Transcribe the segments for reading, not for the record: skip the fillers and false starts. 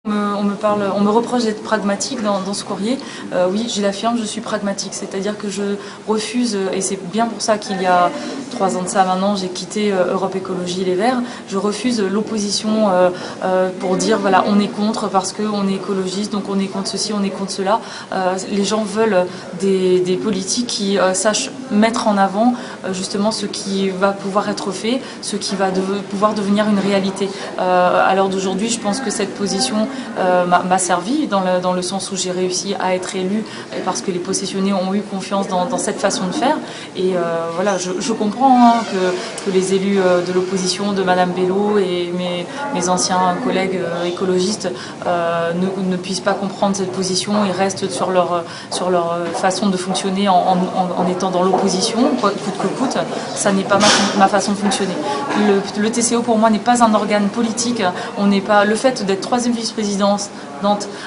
On me reproche d'être pragmatique dans ce courrier. Oui, je l'affirme, je suis pragmatique. C'est-à-dire que je refuse, et c'est bien pour ça qu'il y a 3 ans de ça maintenant, j'ai quitté Europe Écologie Les Verts. Je refuse l'opposition pour dire voilà, on est contre parce qu'on est écologiste, donc on est contre ceci, on est contre cela. Les gens veulent des politiques qui sachent mettre en avant justement ce qui va pouvoir être fait, ce qui va pouvoir devenir une réalité. À l'heure d'aujourd'hui, je pense que cette position m'a servi dans le sens où j'ai réussi à être élue parce que les possessionnés ont eu confiance dans cette façon de faire. Et voilà, je comprends que les élus de l'opposition, de Madame Bello et mes anciens collègues écologistes ne puissent pas comprendre cette position et restent sur leur façon de fonctionner en étant dans l'opposition, coûte que coûte. Ça n'est pas ma façon de fonctionner. Le TCO pour moi n'est pas un organe politique. On n'est pas, le fait d'être 3e vice-présidente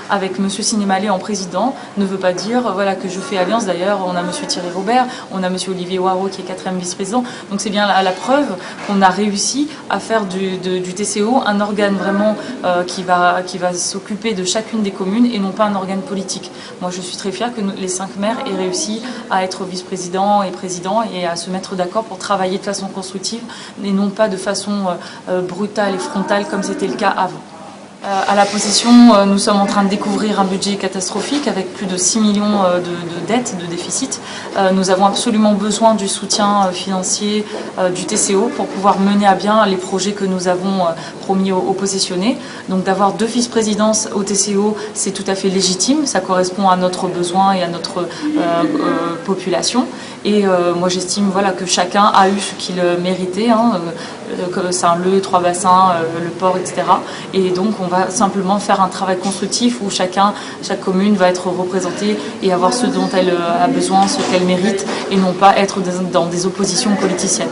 avec M. Sinémalé en président ne veut pas dire voilà, que je fais alliance. D'ailleurs, on a M. Thierry Robert, on a M. Olivier Hoareau qui est 4e vice-président. Donc c'est bien la preuve qu'on a réussi à faire du TCO un organe vraiment qui va s'occuper de chacune des communes et non pas un organe politique. Moi, je suis très fière que les 5 maires aient réussi à être vice-président et président et à se mettre d'accord pour travailler de façon constructive et non pas de façon brutale et frontale comme c'était le cas avant. À la possession, nous sommes en train de découvrir un budget catastrophique avec plus de 6 millions de dettes, de déficit. Nous avons absolument besoin du soutien financier du TCO pour pouvoir mener à bien les projets que nous avons promis aux possessionnés. Donc d'avoir 2 vice-présidences au TCO, c'est tout à fait légitime, ça correspond à notre besoin et à notre population. Et moi j'estime voilà, que chacun a eu ce qu'il méritait, Saint-Leu, Trois-Bassins, le port, etc. Et donc on va simplement faire un travail constructif où chaque commune va être représentée et avoir ce dont elle a besoin, ce qu'elle mérite, et non pas être dans des oppositions politiciennes.